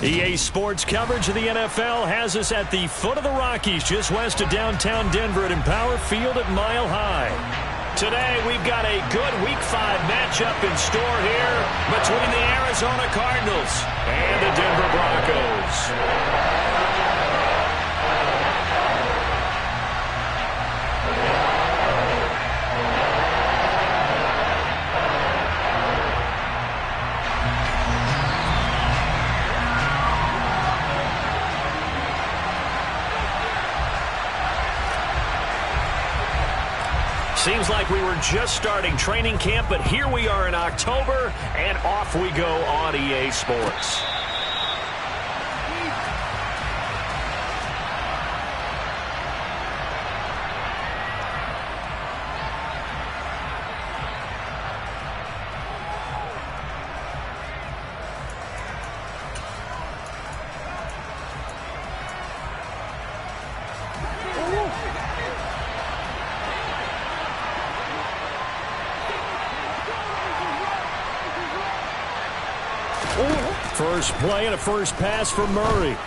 EA Sports coverage of the NFL has us at the foot of the Rockies, just west of downtown Denver at Empower Field at Mile High. Today, we've got a good Week 5 matchup in store here between the Arizona Cardinals and the Denver Broncos. Seems like we were just starting training camp, but here we are in October, and off we go on EA Sports. First play and a first pass for Murray.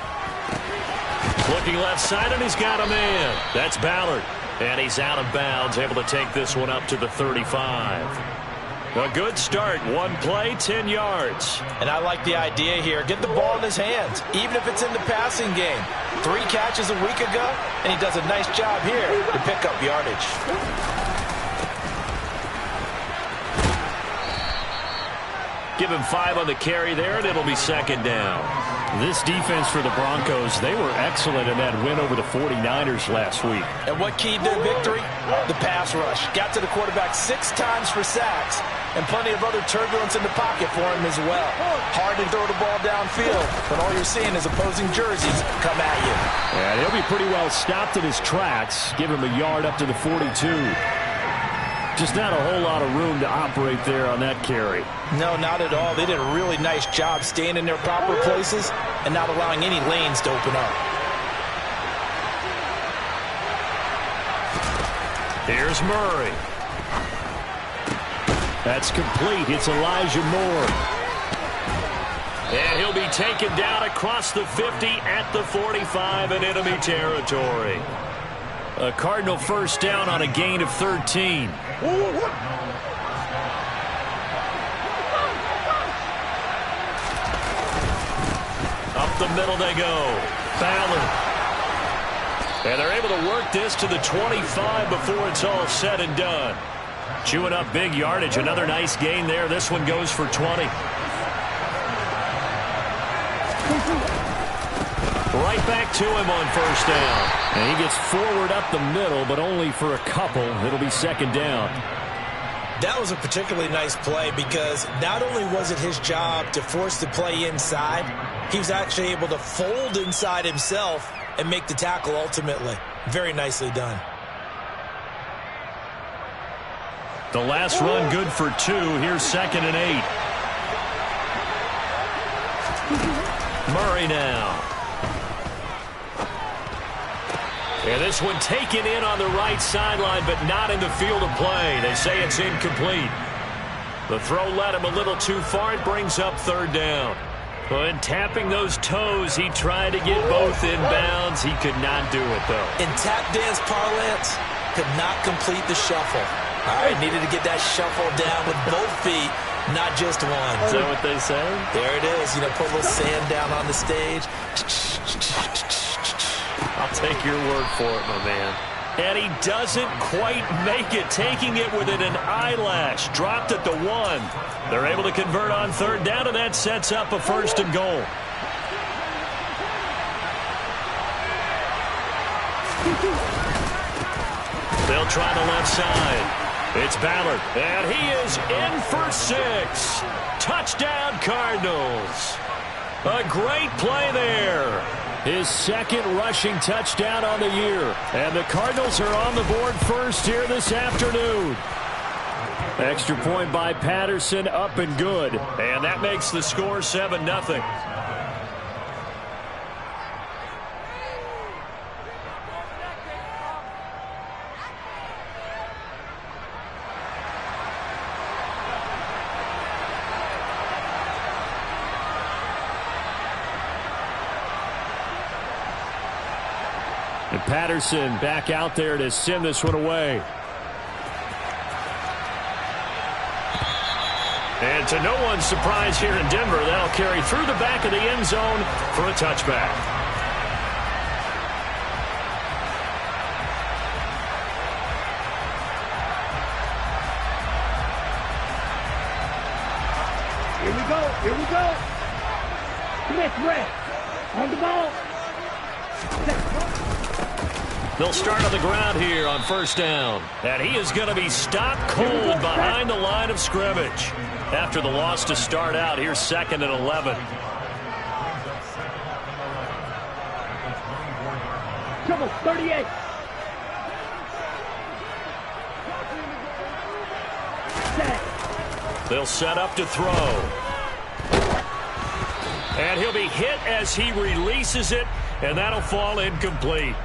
Looking left side, and he's got a man. That's Ballard. And he's out of bounds, able to take this one up to the 35. A good start. One play, 10 yards. And I like the idea here. Get the ball in his hands, even if it's in the passing game. 3 catches a week ago, and he does a nice job here to pick up yardage. Give him 5 on the carry there, and it'll be second down. This defense for the Broncos, they were excellent in that win over the 49ers last week. And what keyed their victory? The pass rush. Got to the quarterback 6 times for sacks, and plenty of other turbulence in the pocket for him as well. Hard to throw the ball downfield, but all you're seeing is opposing jerseys come at you. And he'll be pretty well stopped in his tracks. Give him a yard up to the 42. Just not a whole lot of room to operate there on that carry. No, not at all. They did a really nice job staying in their proper places and not allowing any lanes to open up. Here's Murray. That's complete. It's Elijah Moore. And he'll be taken down across the 50 at the 45 in enemy territory. A Cardinal first down on a gain of 13. Up the middle they go. Ballard. And they're able to work this to the 25 before it's all said and done. Chewing up big yardage. Another nice gain there. This one goes for 20. Right back to him on first down. And he gets forward up the middle, but only for a couple. It'll be second down. That was a particularly nice play because not only was it his job to force the play inside, he was actually able to fold inside himself and make the tackle ultimately. Very nicely done. The last run good for 2. Here's second and 8. Murray now. And this one taken in on the right sideline, but not in the field of play. They say it's incomplete. The throw led him a little too far. It brings up third down. When tapping those toes, he tried to get both in bounds. He could not do it, though. In tap dance parlance, could not complete the shuffle. All right, needed to get that shuffle down with both feet, not just one. Is that what they say? There it is. You know, put a little sand down on the stage. I'll take your word for it, my man. And he doesn't quite make it, taking it within an eyelash. Dropped at the 1. They're able to convert on third down, and that sets up a first and goal. They'll try the left side. It's Ballard, and he is in for 6. Touchdown, Cardinals. A great play there. His second rushing touchdown on the year. And the Cardinals are on the board first here this afternoon. Extra point by Patterson, up and good. And that makes the score 7-0. And Patterson back out there to send this one away. And to no one's surprise here in Denver, that'll carry through the back of the end zone for a touchback. Here we go. Smith, red. On the ball. They'll start on the ground here on first down. And he is going to be stopped cold behind the line of scrimmage. After the loss to start out, here's 2nd and 11. Trouble, 38. They'll set up to throw. And he'll be hit as he releases it, and that'll fall incomplete.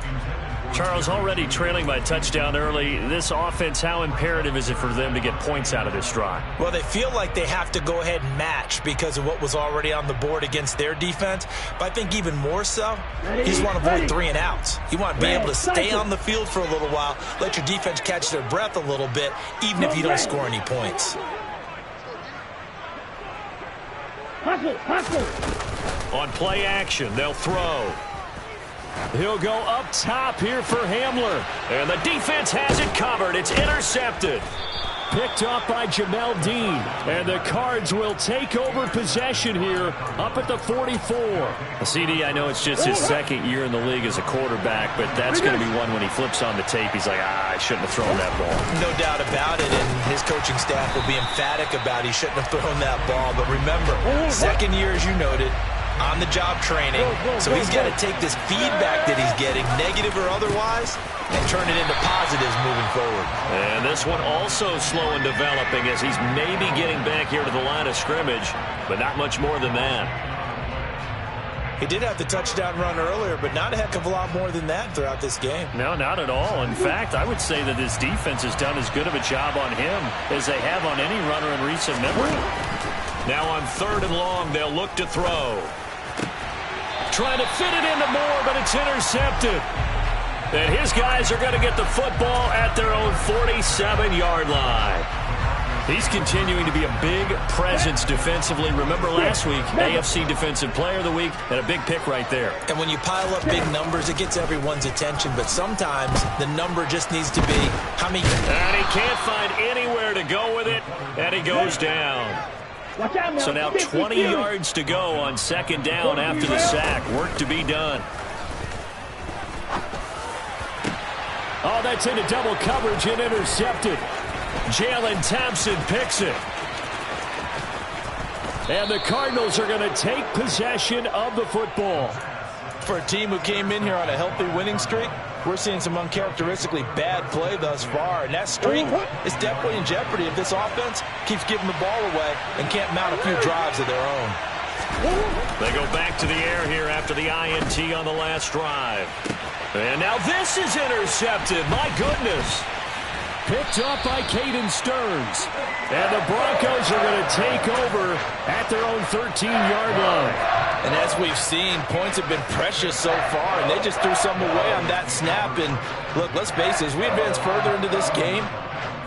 Charles, already trailing by a touchdown early. This offense, how imperative is it for them to get points out of this drive? Well, they feel like they have to go ahead and match because of what was already on the board against their defense. But I think even more so, you just want to avoid 3 and outs. You want to be able to stay on the field for a little while, let your defense catch their breath a little bit, even if you don't score any points. On play action, they'll throw. He'll go up top here for Hamler. And the defense has it covered. It's intercepted. Picked up by Jamel Dean. And the Cards will take over possession here up at the 44. CD, I know it's just his 2nd year in the league as a quarterback, but that's going to be one when he flips on the tape. He's like, I shouldn't have thrown that ball. No doubt about it, and his coaching staff will be emphatic about he shouldn't have thrown that ball. But remember, 2nd year, as you noted, on-the-job training, so he's got to take this feedback that he's getting, negative or otherwise, and turn it into positives moving forward. And this one also slow in developing as he's maybe getting back here to the line of scrimmage, but not much more than that. He did have the touchdown run earlier, but not a heck of a lot more than that throughout this game. No, not at all. In fact, I would say that this defense has done as good of a job on him as they have on any runner in recent memory. Now on 3rd and long, they'll look to throw. Trying to fit it into Moore, but it's intercepted. And his guys are going to get the football at their own 47-yard line. He's continuing to be a big presence defensively. Remember last week, AFC Defensive Player of the Week, and a big pick right there. And when you pile up big numbers, it gets everyone's attention. But sometimes the number just needs to be how many. And he can't find anywhere to go with it, and he goes down. So now 20 yards to go on 2nd down after the sack. Work to be done. Oh, that's into double coverage and intercepted. Jalen Thompson picks it. And the Cardinals are going to take possession of the football. For a team who came in here on a healthy winning streak, we're seeing some uncharacteristically bad play thus far. And that streak is definitely in jeopardy if this offense keeps giving the ball away and can't mount a few drives of their own. They go back to the air here after the INT on the last drive. And now this is intercepted. My goodness. Picked up by Caden Stearns. And the Broncos are going to take over at their own 13-yard line. And as we've seen, points have been precious so far, and they just threw some away on that snap. And look, let's face it, as we advance further into this game,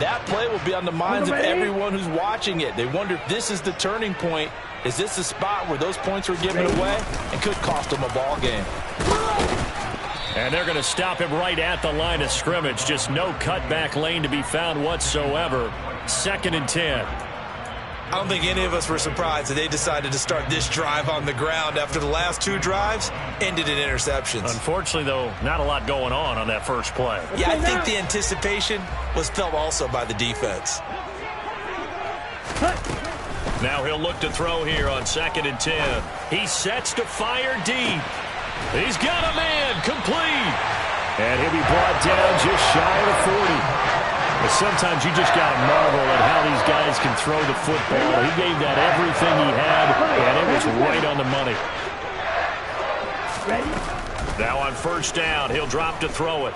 that play will be on the minds of everyone who's watching it. They wonder if this is the turning point. Is this the spot where those points were given away and could cost them a ball game? And they're going to stop him right at the line of scrimmage. Just no cutback lane to be found whatsoever. 2nd and 10. I don't think any of us were surprised that they decided to start this drive on the ground after the last 2 drives ended in interceptions. Unfortunately, though, not a lot going on that first play. Yeah, I think the anticipation was felt also by the defense. Now he'll look to throw here on 2nd and 10. He sets to fire deep. He's got a man complete. And he'll be brought down just shy of the 40. But sometimes you just got to marvel at how these guys can throw the football. He gave that everything he had, and it was right on the money. Now on 1st down, he'll drop to throw it.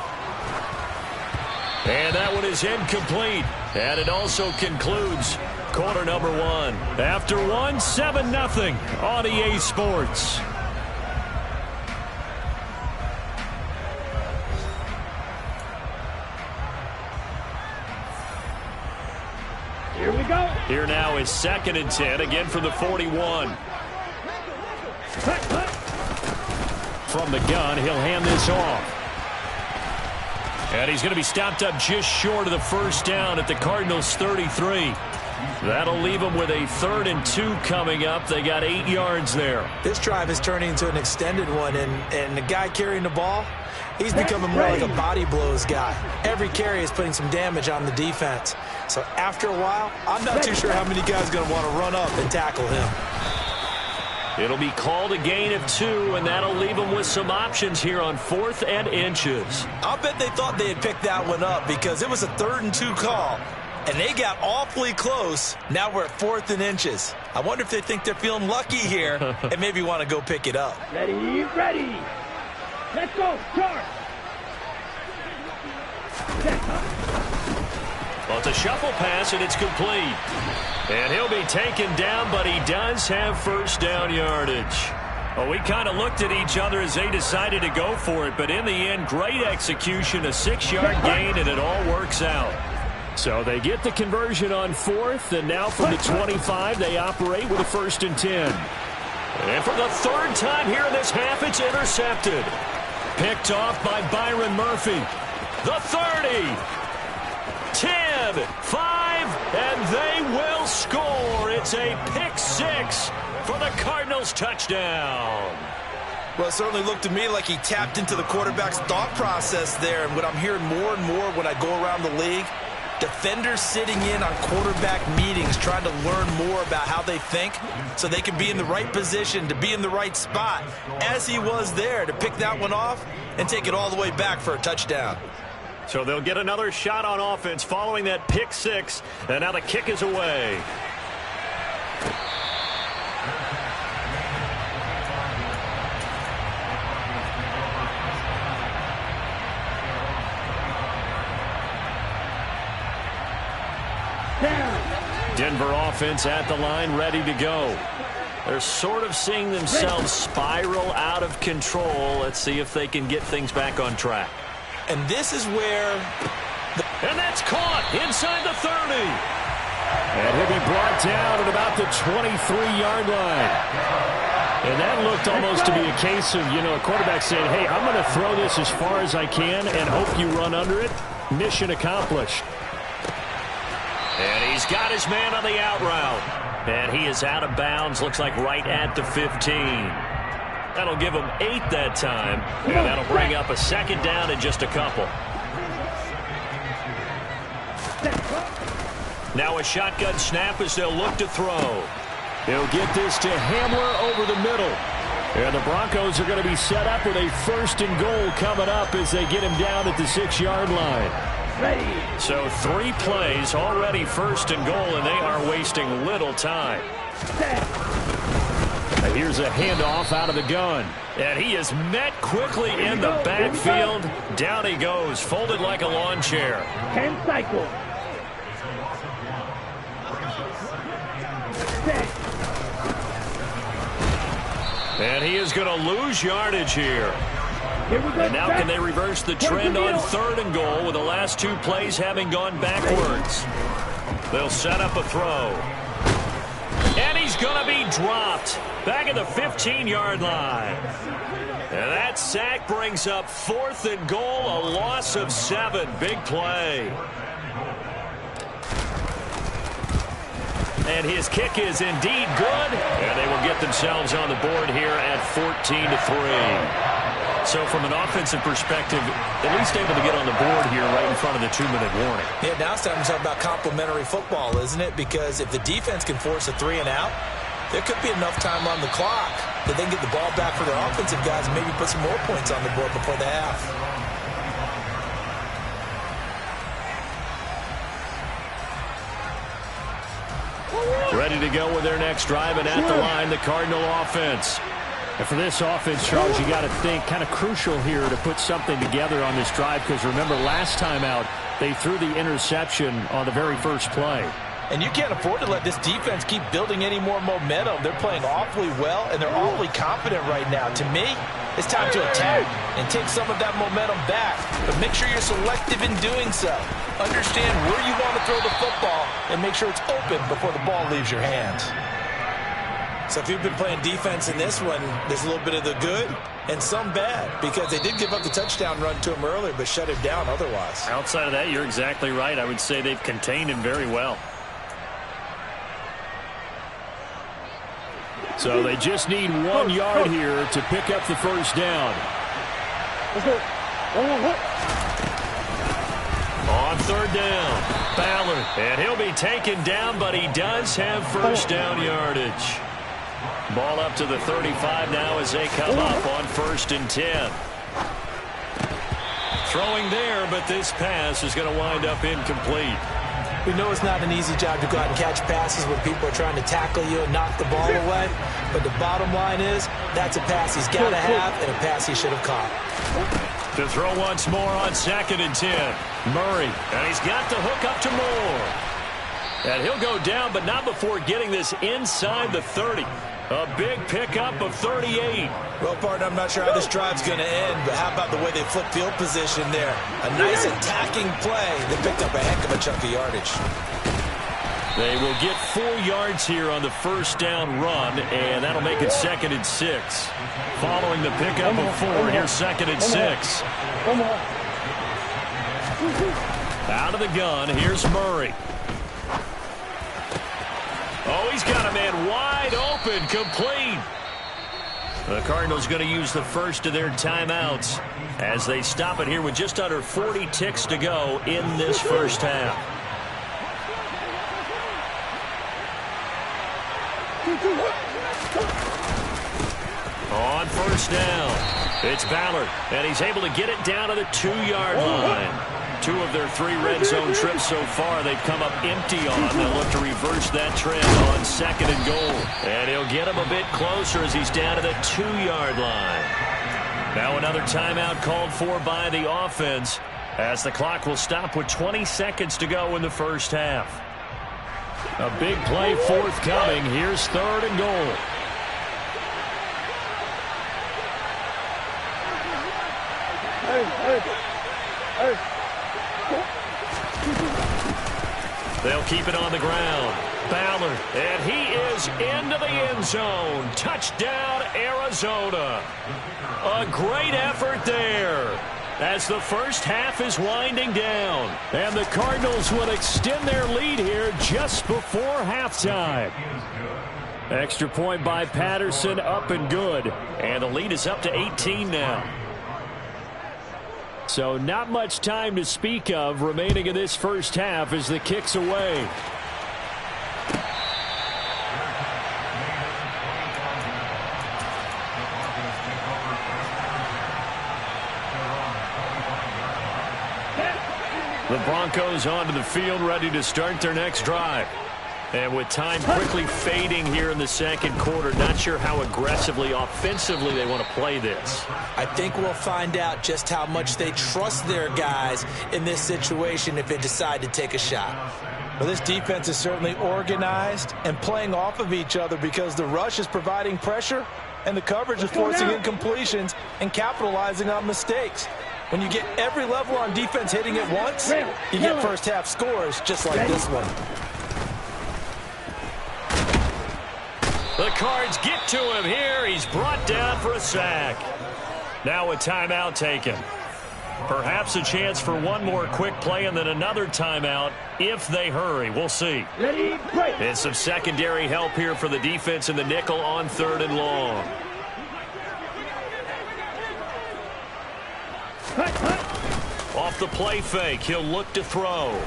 And that one is incomplete. And it also concludes quarter number 1. After 1, 7-0 on EA Sports. Here we go. Here now is 2nd and 10, again from the 41. From the gun, he'll hand this off. And he's going to be stopped up just short of the first down at the Cardinals' 33. That'll leave them with a 3rd and 2 coming up. They got 8 yards there. This drive is turning into an extended one, and the guy carrying the ball, he's becoming more like a body blows guy. Every carry is putting some damage on the defense. So after a while, I'm not too sure how many guys are going to want to run up and tackle him. It'll be called a gain of 2, and that'll leave them with some options here on 4th and inches. I'll bet they thought they had picked that one up because it was a 3rd and 2 call, and they got awfully close. Now we're at 4th and inches. I wonder if they think they're feeling lucky here and maybe want to go pick it up. Ready, ready. Let's go, charge. Well, it's a shuffle pass, and it's complete. And he'll be taken down, but he does have first down yardage. Well, we kind of looked at each other as they decided to go for it, but in the end, great execution, a 6-yard gain, and it all works out. So they get the conversion on 4th, and now from the 25, they operate with a 1st and 10. And for the 3rd time here in this half, it's intercepted. Picked off by Byron Murphy. The 30. 10, 5, and they will score. It's a pick 6 for the Cardinals touchdown. Well, it certainly looked to me like he tapped into the quarterback's thought process there. And what I'm hearing more and more when I go around the league, defenders sitting in on quarterback meetings trying to learn more about how they think so they can be in the right position to be in the right spot, as he was there to pick that one off and take it all the way back for a touchdown. So they'll get another shot on offense following that pick 6, and now the kick is away. Denver offense at the line, ready to go. They're sort of seeing themselves spiral out of control. Let's see if they can get things back on track. And this is where... And that's caught inside the 30. And he'll be brought down at about the 23-yard line. And that looked almost to be a case of, a quarterback saying, hey, I'm going to throw this as far as I can and hope you run under it. Mission accomplished. And he's got his man on the out route. And he is out of bounds, looks like right at the 15. That'll give him 8 that time, and that'll bring up a 2nd down in just a couple. Now a shotgun snap as they'll look to throw. He'll get this to Hamler over the middle. And the Broncos are going to be set up with a 1st and goal coming up as they get him down at the 6-yard line. Ready. So 3 plays, already 1st and goal, and they are wasting little time. Here's a handoff out of the gun. And he is met quickly in the backfield. Down he goes, folded like a lawn chair. 10 cycle. And he is going to lose yardage here. Here we go. And now can they reverse the trend on 3rd and goal with the last 2 plays having gone backwards? They'll set up a throw. And he's going to be dropped back at the 15-yard line. And that sack brings up 4th and goal, a loss of 7. Big play. And his kick is indeed good. And they will get themselves on the board here at 14-3. So from an offensive perspective, at least able to get on the board here right in front of the 2-minute warning. Yeah, now it's time to talk about complementary football, isn't it? Because if the defense can force a 3 and out, there could be enough time on the clock that they can get the ball back for their offensive guys and maybe put some more points on the board before the half. Ready to go with their next drive, and at the line, the Cardinal offense. And for this offense, Charles, you got to think kind of crucial here to put something together on this drive, because remember last time out, they threw the interception on the very first play. And you can't afford to let this defense keep building any more momentum. They're playing awfully well, and they're awfully confident right now. To me, it's time to attack and take some of that momentum back. But make sure you're selective in doing so. Understand where you want to throw the football and make sure it's open before the ball leaves your hands. So if you've been playing defense in this one, there's a little bit of the good and some bad, because they did give up the touchdown run to him earlier but shut him down otherwise. Outside of that, you're exactly right. I would say they've contained him very well. So they just need 1 yard here to pick up the first down. On third down, Ballard, and he'll be taken down, but he does have first down yardage. Ball up to the 35 now as they come up on 1st and 10. Throwing there, but this pass is going to wind up incomplete. We know it's not an easy job to go out and catch passes when people are trying to tackle you and knock the ball away. But the bottom line is, that's a pass he's got to have and a pass he should have caught. To throw once more on 2nd and 10. Murray, and he's got the hook up to Moore. And he'll go down, but not before getting this inside the 30. A big pickup of 38. Well, partner, I'm not sure how this drive's going to end, but how about the way they flip field position there? A nice attacking play that picked up a heck of a chunk of yardage. They will get 4 yards here on the first down run, and that'll make it 2nd and 6. Following the pickup of 4, here's 2nd and 6. Out of the gun, here's Murray. Oh, he's got a man wide open, complete. The Cardinals going to use the first of their timeouts as they stop it here with just under 40 ticks to go in this first half. On first down, it's Ballard, and he's able to get it down to the 2-yard line. 2 of their 3 red zone trips so far, they've come up empty on. They'll look to reverse that trend on 2nd and goal. And he'll get him a bit closer as he's down to the 2-yard line. Now another timeout called for by the offense as the clock will stop with 20 seconds to go in the first half. A big play forthcoming. Here's 3rd and goal. They'll keep it on the ground. Ballard, and he is into the end zone. Touchdown, Arizona. A great effort there as the first half is winding down. And the Cardinals will extend their lead here just before halftime. Extra point by Patterson, up and good. And the lead is up to 18 now. So not much time to speak of remaining in this first half as the kick's away. The Broncos onto the field, ready to start their next drive. And with time quickly fading here in the second quarter, not sure how aggressively, offensively they want to play this. I think we'll find out just how much they trust their guys in this situation if they decide to take a shot. Well, this defense is certainly organized and playing off of each other because the rush is providing pressure and the coverage is forcing incompletions and capitalizing on mistakes. When you get every level on defense hitting at once, you get first half scores just like this one. The Cards get to him here. He's brought down for a sack. Now a timeout taken. Perhaps a chance for one more quick play and then another timeout if they hurry. We'll see. And some secondary help here for the defense in the nickel on 3rd and long. Off the play fake, he'll look to throw.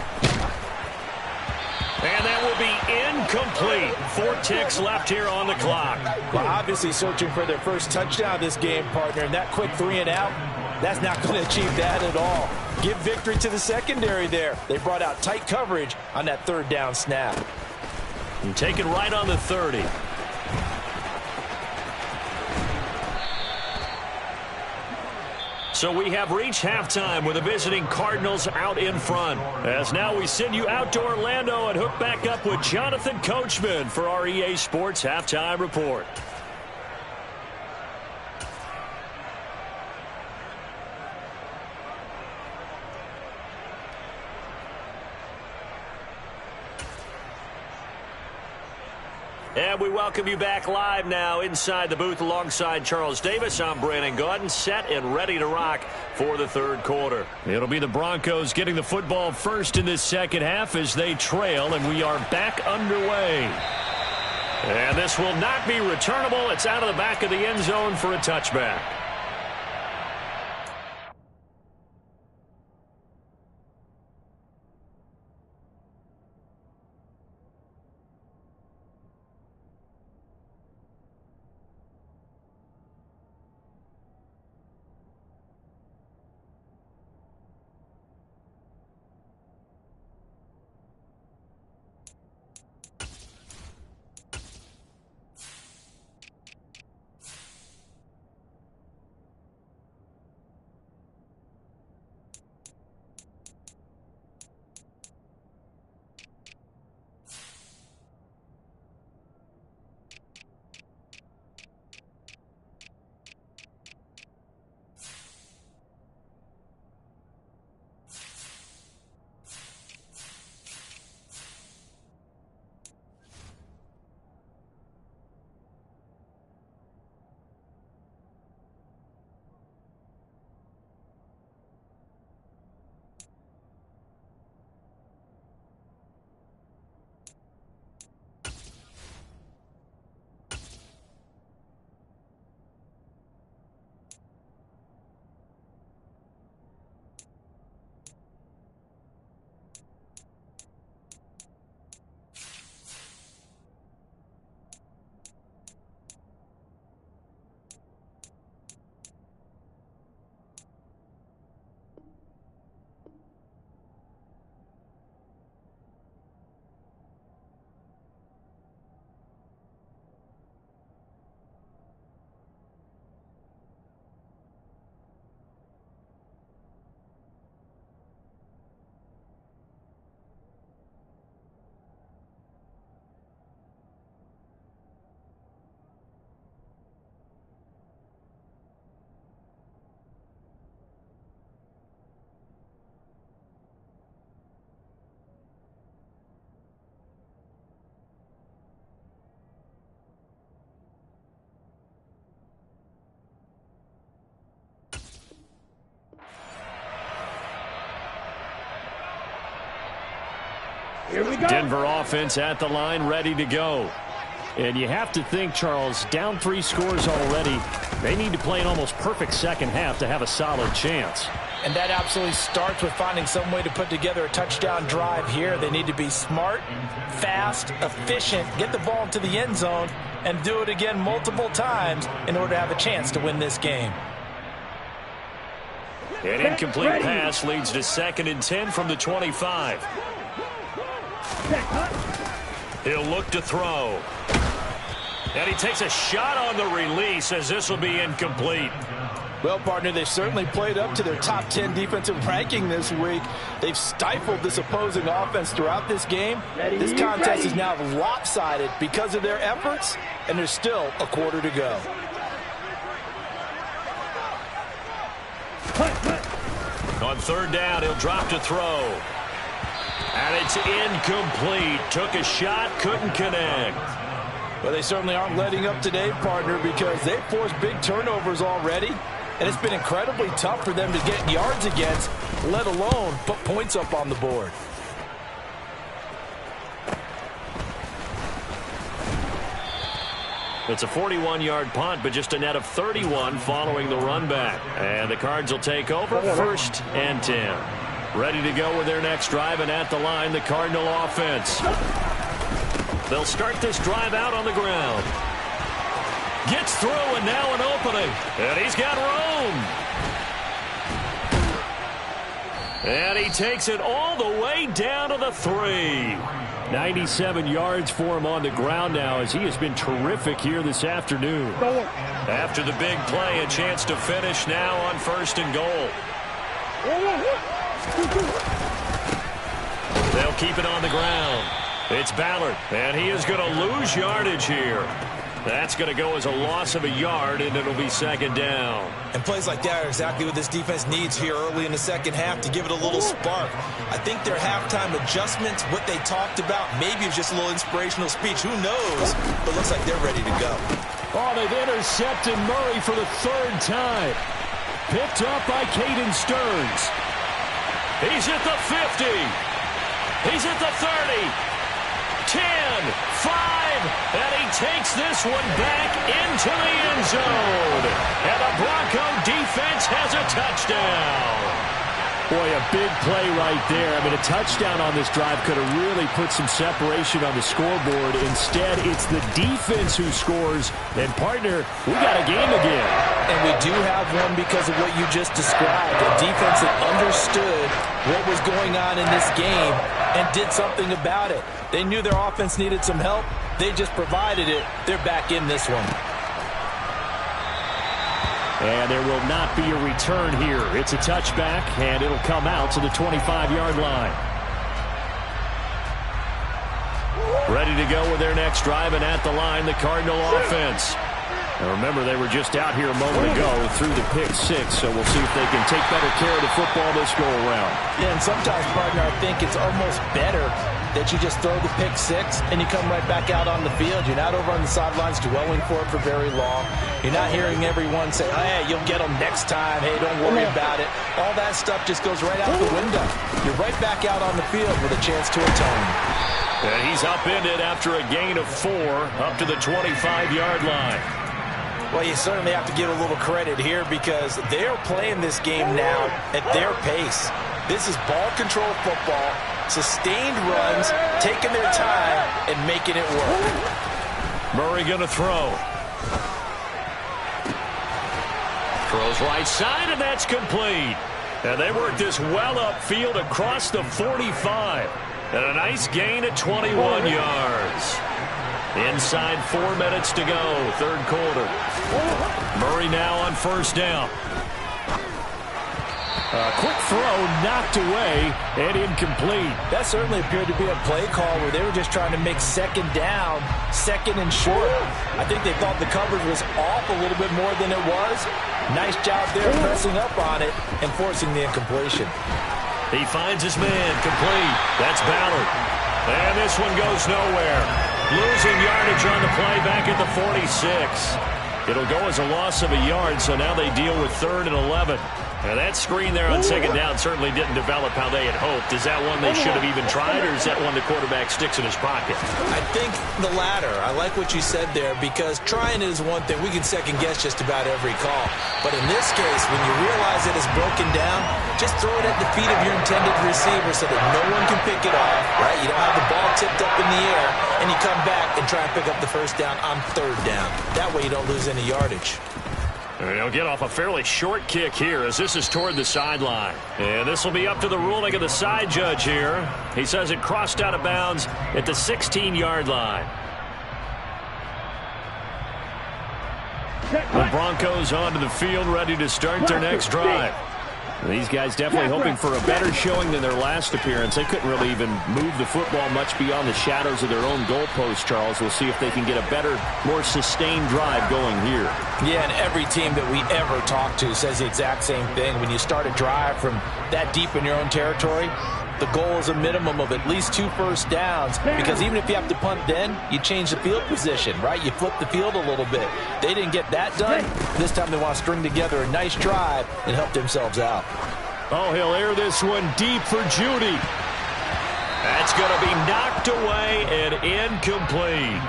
And that will be incomplete. 4 ticks left here on the clock. Well, obviously searching for their first touchdown this game, partner, and that quick 3 and out, that's not going to achieve that at all. Give victory to the secondary there. They brought out tight coverage on that 3rd down snap. And take it right on the 30. So we have reached halftime with the visiting Cardinals out in front. As now we send you out to Orlando and hook back up with Jonathan Coachman for our EA Sports Halftime Report. And we welcome you back live now inside the booth alongside Charles Davis. I'm Brandon Gaudin, set and ready to rock for the third quarter. It'll be the Broncos getting the football first in this second half as they trail, and we are back underway. And this will not be returnable. It's out of the back of the end zone for a touchback. Here we go. Denver offense at the line, ready to go. And you have to think, Charles, down 3 scores already. They need to play an almost perfect second half to have a solid chance. And that absolutely starts with finding some way to put together a touchdown drive here. They need to be smart, fast, efficient, get the ball into the end zone, and do it again multiple times in order to have a chance to win this game. An incomplete pass leads to 2nd and 10 from the 25. He'll look to throw. And he takes a shot on the release as this will be incomplete. Well, partner, they've certainly played up to their top 10 defensive ranking this week. They've stifled this opposing offense throughout this game. This contest is now lopsided because of their efforts, and there's still a quarter to go. On 3rd down, he'll drop to throw. And it's incomplete. Took a shot, couldn't connect. Well, they certainly aren't letting up today, partner, because they've forced big turnovers already, and it's been incredibly tough for them to get yards against, let alone put points up on the board. It's a 41-yard punt, but just a net of 31 following the run back. And the Cards will take over, 1st and 10. Ready to go with their next drive, and at the line, the Cardinal offense. They'll start this drive out on the ground. Gets through, and now an opening. And he's got room. And he takes it all the way down to the 3. 97 yards for him on the ground now, as he has been terrific here this afternoon. After the big play, a chance to finish now on 1st and goal. They'll keep it on the ground. It's Ballard, and he is going to lose yardage here. That's going to go as a loss of a yard, and it'll be 2nd down. And plays like that are exactly what this defense needs here early in the second half to give it a little spark. I think their halftime adjustments, what they talked about, maybe it's just a little inspirational speech. Who knows? But looks like they're ready to go. Oh, they've intercepted Murray for the 3rd time. Picked up by Caden Stearns. He's at the 50. He's at the 30. 10, 5, and he takes this one back into the end zone. And the Bronco defense has a touchdown. Boy, a big play right there. I mean, a touchdown on this drive could have really put some separation on the scoreboard. Instead, it's the defense who scores. And, partner, we got a game again. And we do have one because of what you just described. A defense that understood what was going on in this game and did something about it. They knew their offense needed some help. They just provided it. They're back in this one. And there will not be a return here. It's a touchback, and it'll come out to the 25-yard line. Ready to go with their next drive, and at the line, the Cardinal offense. Now remember, they were just out here a moment ago through the pick 6, so we'll see if they can take better care of the football this go-around. Yeah, and sometimes, partner, I think it's almost better that you just throw the pick 6 and you come right back out on the field. You're not over on the sidelines dwelling for it for very long. You're not hearing everyone say, hey, you'll get them next time. Hey, don't worry about it. All that stuff just goes right out the window. You're right back out on the field with a chance to atone. And he's upended after a gain of 4 up to the 25-yard line. Well, you certainly have to give a little credit here because they're playing this game now at their pace. This is ball control football, sustained runs, taking their time, and making it work. Murray going to throw. Throws right side, and that's complete. And they work this well upfield across the 45. And a nice gain at 21 yards. Inside 4 minutes to go, 3rd quarter. Murray now on 1st down. A quick throw knocked away and incomplete. That certainly appeared to be a play call where they were just trying to make 2nd down, 2nd and short. I think they thought the coverage was off a little bit more than it was. Nice job there pressing up on it and forcing the incompletion. He finds his man, complete. That's Ballard. And this one goes nowhere. Losing yardage on the play back at the 46. It'll go as a loss of a yard, so now they deal with 3rd and 11. Now that screen there on 2nd down certainly didn't develop how they had hoped. Is that one they should have even tried, or is that one the quarterback sticks in his pocket? I think the latter. I like what you said there because trying is one thing. We can second-guess just about every call. But in this case, when you realize it is broken down, just throw it at the feet of your intended receiver so that no one can pick it off, right? You don't have the ball tipped up in the air, and you come back and try and pick up the 1st down on 3rd down. That way you don't lose any yardage. And he'll get off a fairly short kick here as this is toward the sideline. And this will be up to the ruling of the side judge here. He says it crossed out of bounds at the 16-yard line. The Broncos onto the field ready to start their next drive. These guys definitely hoping for a better showing than their last appearance. They couldn't really even move the football much beyond the shadows of their own goalpost, Charles. We'll see if they can get a better, more sustained drive going here. Yeah, and every team that we ever talk to says the exact same thing. When you start a drive from that deep in your own territory, the goal is a minimum of at least 2 first downs, because even if you have to punt then, you change the field position, right? You flip the field a little bit. They didn't get that done. This time they want to string together a nice drive and help themselves out. Oh, he'll air this one deep for Judy. That's going to be knocked away and incomplete.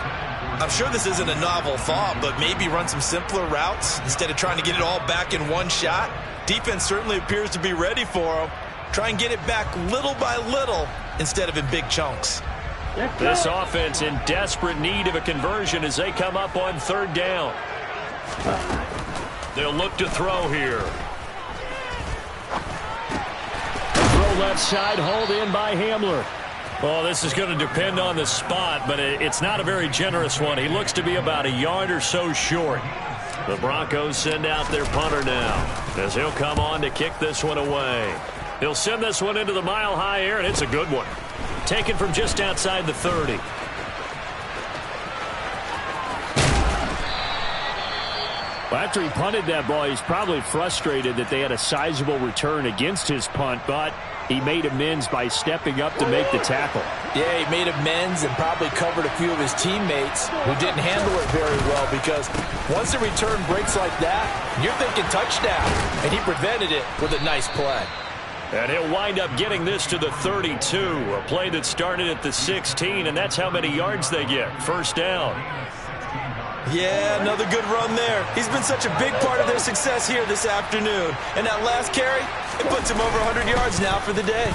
I'm sure this isn't a novel thought, but maybe run some simpler routes instead of trying to get it all back in one shot. Defense certainly appears to be ready for him. Try and get it back little by little instead of in big chunks. This offense in desperate need of a conversion as they come up on 3rd down. They'll look to throw here. Throw left side, hauled in by Hamler. Well, this is going to depend on the spot, but it's not a very generous one. He looks to be about a yard or so short. The Broncos send out their punter now, as he'll come on to kick this one away. He'll send this one into the mile-high air, and it's a good one. Taken from just outside the 30. Well, after he punted that ball, he's probably frustrated that they had a sizable return against his punt, but he made amends by stepping up to make the tackle. Yeah, he made amends and probably covered a few of his teammates who didn't handle it very well, because once the return breaks like that, you're thinking touchdown, and he prevented it with a nice play. And he'll wind up getting this to the 32, a play that started at the 16, and that's how many yards they get. First down. Yeah, another good run there. He's been such a big part of their success here this afternoon. And that last carry, it puts him over 100 yards now for the day.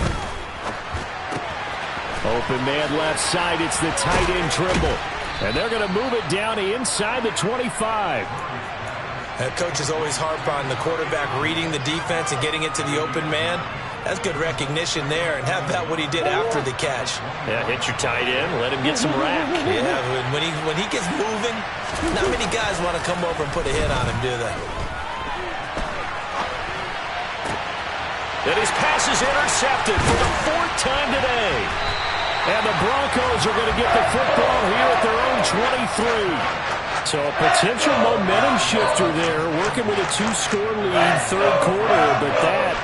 Open man left side. It's the tight end Trimble. And they're going to move it down inside the 25. Coaches always harp on the quarterback reading the defense and getting it to the open man. That's good recognition there, and how about what he did after the catch? Yeah, hit your tight end, let him get some rack. Yeah, when he gets moving, not many guys want to come over and put a hit on him, do they? And his pass is intercepted for the 4th time today. And the Broncos are going to get the football here at their own 23. So a potential momentum shifter there, working with a 2-score lead, third quarter, but that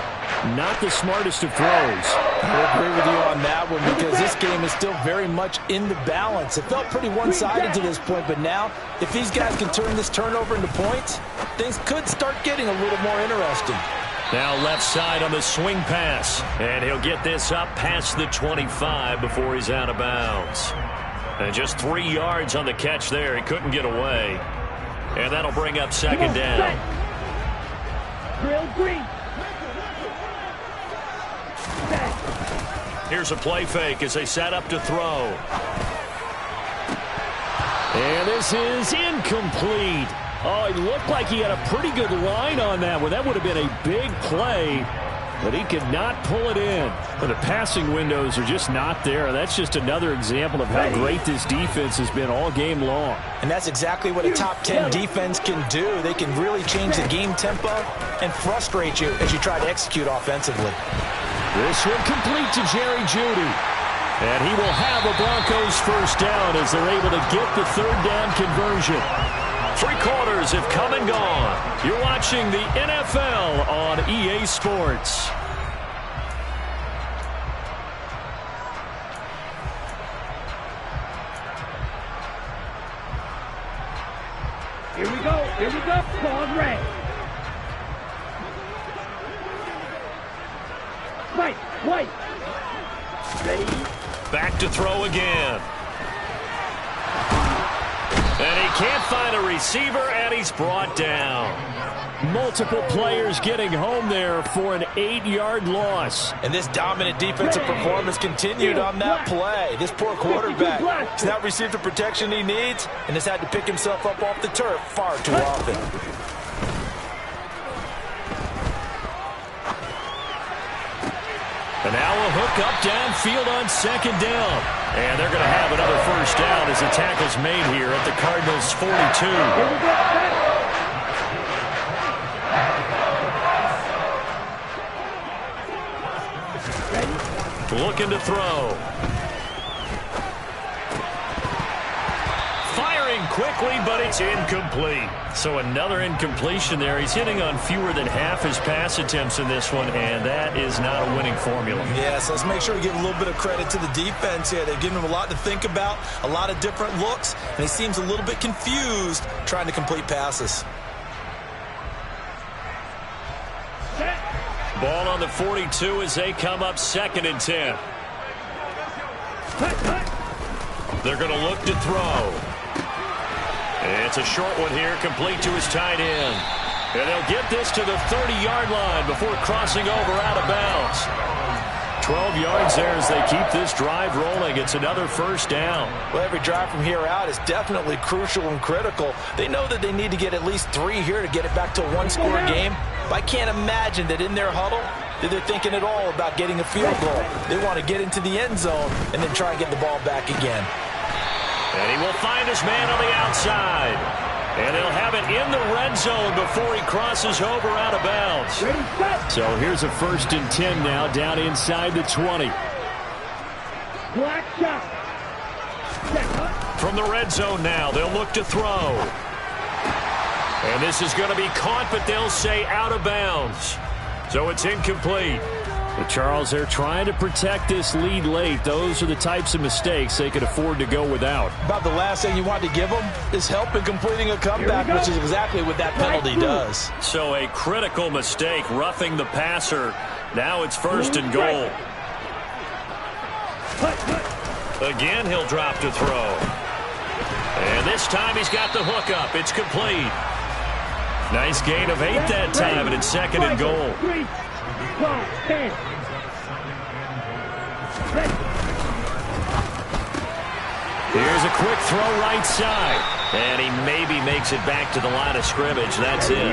not the smartest of throws. I agree with you on that one, because this game is still very much in the balance. It felt pretty one-sided to this point, but now if these guys can turn this turnover into points, things could start getting a little more interesting. Now left side on the swing pass, and he'll get this up past the 25 before he's out of bounds. And just 3 yards on the catch there. He couldn't get away. And that'll bring up second down. Drill green. Here's a play fake as they set up to throw. And this is incomplete. Oh, it looked like he had a pretty good line on that one. That would have been a big play, but he could not pull it in. But the passing windows are just not there. That's just another example of how great this defense has been all game long. And that's exactly what a top 10 defense can do. They can really change the game tempo and frustrate you as you try to execute offensively. This one complete to Jerry Jeudy. And he will have a Broncos first down as they're able to get the third down conversion. 3 quarters have come and gone. You're watching the NFL on EA Sports. Here we go. Here we go. Claws red. White. Ready? Back to throw again. And he can't find a receiver, and he's brought down. Multiple players getting home there for an 8-yard loss. And this dominant defensive performance continued on that play. This poor quarterback has not received the protection he needs and has had to pick himself up off the turf far too often. And now a hook up downfield on second down. And they're going to have another first down as the tackle's made here at the Cardinals' 42. Looking to throw. Firing quickly, but it's incomplete. So another incompletion there. He's hitting on fewer than half his pass attempts in this one, and that is not a winning formula. Yeah, so let's make sure we give a little bit of credit to the defense here. They've given him a lot to think about, a lot of different looks, and he seems a little bit confused trying to complete passes. Ball on the 42 as they come up 2nd and 10. They're going to look to throw. It's a short one here, complete to his tight end. And they'll get this to the 30-yard line before crossing over out of bounds. 12 yards there as they keep this drive rolling. It's another first down. Well, every drive from here out is definitely crucial and critical. They know that they need to get at least 3 here to get it back to a 1-score game. But I can't imagine that in their huddle, that they're thinking at all about getting a field goal. They want to get into the end zone and then try and get the ball back again. And he will find his man on the outside. And he'll have it in the red zone before he crosses over out of bounds. So here's a 1st and 10 now, down inside the 20. Black shot. From the red zone now, they'll look to throw. And this is going to be caught, but they'll say out of bounds. So it's incomplete. But Charles, they're trying to protect this lead late. Those are the types of mistakes they could afford to go without. About the last thing you want to give them is help in completing a comeback, which is exactly what that penalty does. So a critical mistake, roughing the passer. Now it's 1st and goal. Again, he'll drop to throw. And this time he's got the hook up. It's complete. Nice gain of 8 that time, and it's 2nd and goal. 3, 5, 10. Here's a quick throw right side. And he maybe makes it back to the line of scrimmage. That's it.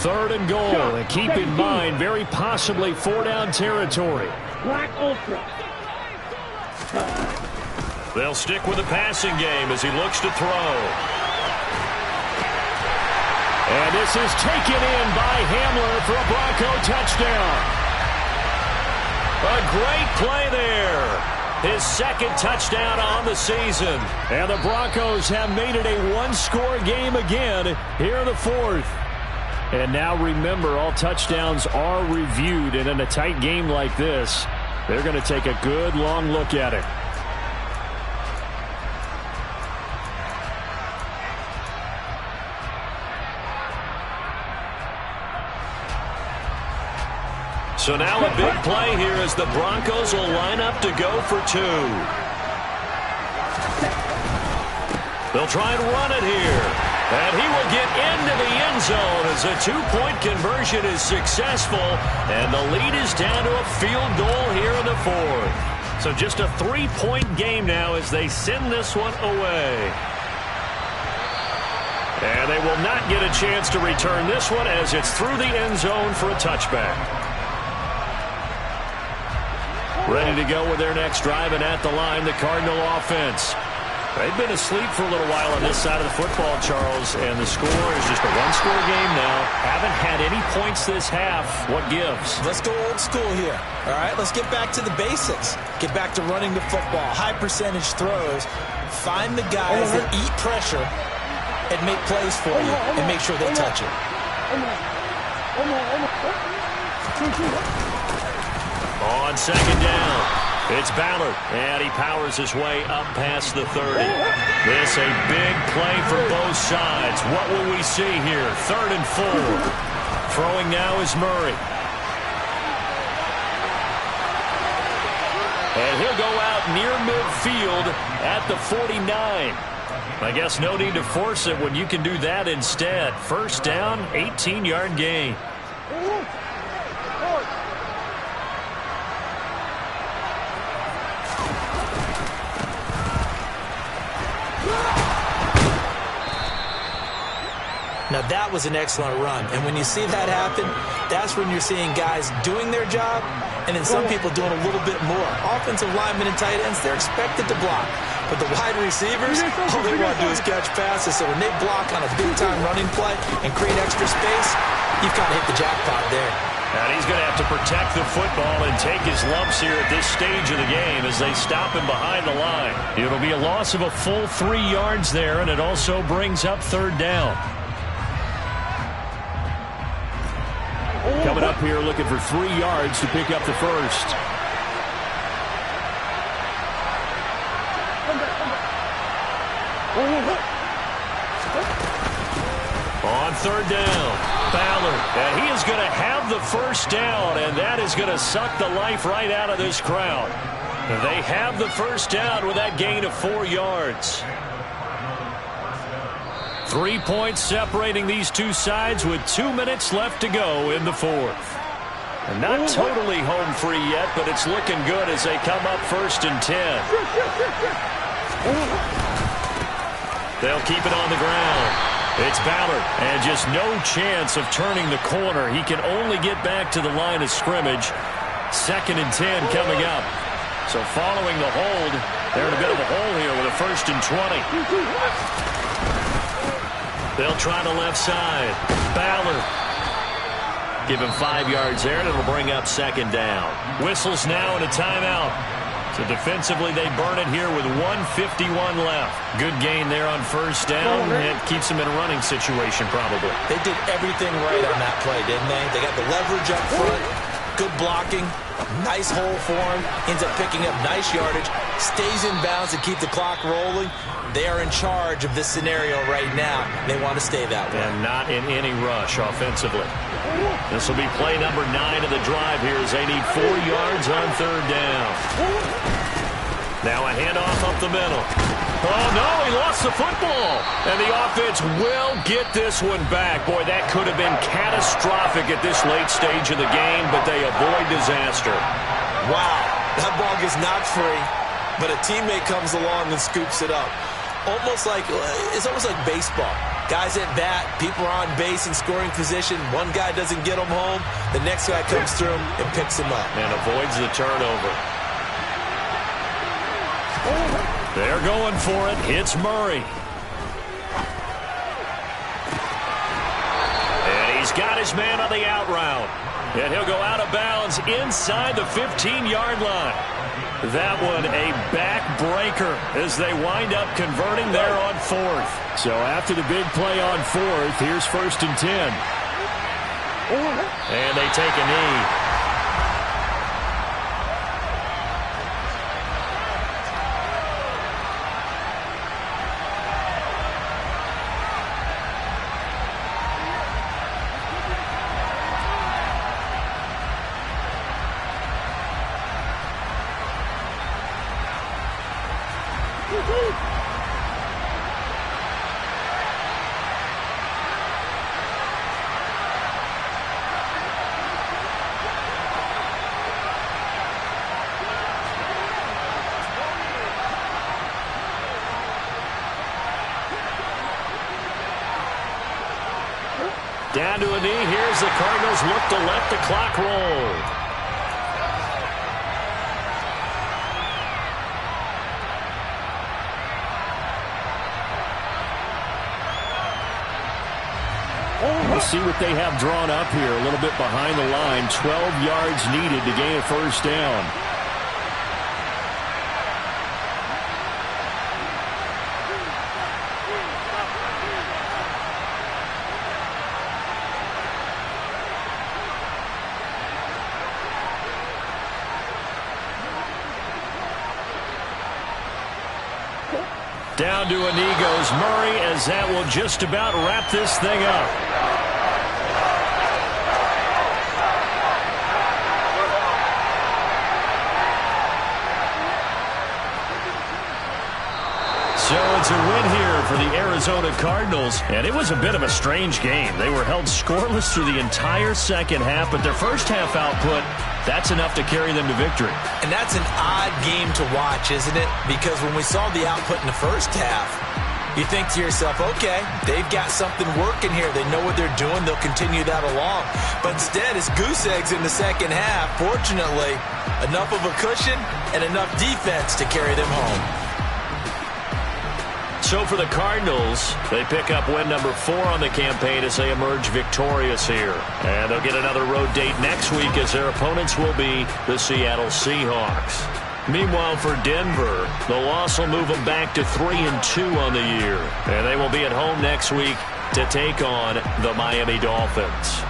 3rd and goal. And keep in mind, very possibly 4-down territory. Black Ultra. They'll stick with the passing game as he looks to throw. And this is taken in by Hamler for a Bronco touchdown. A great play there. His 2nd touchdown on the season. And the Broncos have made it a one-score game again here in the 4th. And now remember, all touchdowns are reviewed. And in a tight game like this, they're going to take a good long look at it. So now a big play here as the Broncos will line up to go for 2. They'll try and run it here. And he will get into the end zone as a 2-point conversion is successful. And the lead is down to a field goal here in the 4th. So just a 3-point game now as they send this one away. And they will not get a chance to return this one as it's through the end zone for a touchback. Ready to go with their next drive, and at the line, the Cardinal offense. They've been asleep for a little while on this side of the football, Charles, and the score is just a one-score game now. Haven't had any points this half. What gives? Let's go old school here. All right, let's get back to the basics. Get back to running the football, high-percentage throws. Find the guys that eat pressure and make plays for you and make sure they touch it. On 2nd down, it's Ballard, and he powers his way up past the 30. This a big play for both sides. What will we see here? 3rd and 4. Throwing now is Murray. And he'll go out near midfield at the 49. I guess no need to force it when you can do that instead. 1st down, 18-yard gain. Now, that was an excellent run. And when you see that happen, that's when you're seeing guys doing their job and then some people doing a little bit more. Offensive linemen and tight ends, they're expected to block. But the wide receivers, all they want to do is catch passes. So when they block on a big-time running play and create extra space, you've kind of hit the jackpot there. And he's going to have to protect the football and take his lumps here at this stage of the game as they stop him behind the line. It'll be a loss of a full 3 yards there, and it also brings up 3rd down. Coming up here looking for 3 yards to pick up the 1st. On 3rd down, Ballard, and he is going to have the 1st down, and that is going to suck the life right out of this crowd. They have the 1st down with that gain of 4 yards. 3 points separating these two sides with 2 minutes left to go in the 4th. And not totally home free yet, but it's looking good as they come up 1st and 10. They'll keep it on the ground. It's Ballard, and just no chance of turning the corner. He can only get back to the line of scrimmage. 2nd and 10 coming up. So following the hold, they're in a bit of a hole here with a 1st and 20. They'll try the left side. Ballard. Give him 5 yards there, and it'll bring up 2nd down. Whistles now and a timeout. So defensively, they burn it here with 1:51 left. Good gain there on 1st down. It keeps them in a running situation, probably. They did everything right on that play, didn't they? They got the leverage up front, good blocking, nice hole for him, ends up picking up nice yardage, stays in bounds to keep the clock rolling. They are in charge of this scenario right now. They want to stay that way. And not in any rush offensively. This will be play number 9 of the drive here as they need 4 yards on 3rd down. Now a handoff up the middle. Oh, no, he lost the football. And the offense will get this one back. Boy, that could have been catastrophic at this late stage of the game, but they avoid disaster. Wow, that ball gets knocked free, but a teammate comes along and scoops it up. It's almost like baseball. Guys at bat, people are on base in scoring position. One guy doesn't get them home. The next guy comes through and picks him up. And avoids the turnover. They're going for it. It's Murray. And he's got his man on the out route. And he'll go out of bounds inside the 15-yard line. That one a backbreaker as they wind up converting there on 4th. So after the big play on 4th, here's 1st and 10. And they take a knee. Down to a knee. Here's the Cardinals look to let the clock roll. We'll see what they have drawn up here. A little bit behind the line. 12 yards needed to gain a 1st down. Down to a knee goes Murray as that will just about wrap this thing up. So it's a win here for the Arizona Cardinals, and it was a bit of a strange game. They were held scoreless through the entire 2nd half, but their 1st half output, that's enough to carry them to victory. And that's an odd game to watch, isn't it? Because when we saw the output in the 1st half, you think to yourself, okay, they've got something working here. They know what they're doing. They'll continue that along. But instead, it's goose eggs in the 2nd half. Fortunately, enough of a cushion and enough defense to carry them home. So for the Cardinals, they pick up win number 4 on the campaign as they emerge victorious here. And they'll get another road date next week as their opponents will be the Seattle Seahawks. Meanwhile, for Denver, the loss will move them back to 3-2 on the year. And they will be at home next week to take on the Miami Dolphins.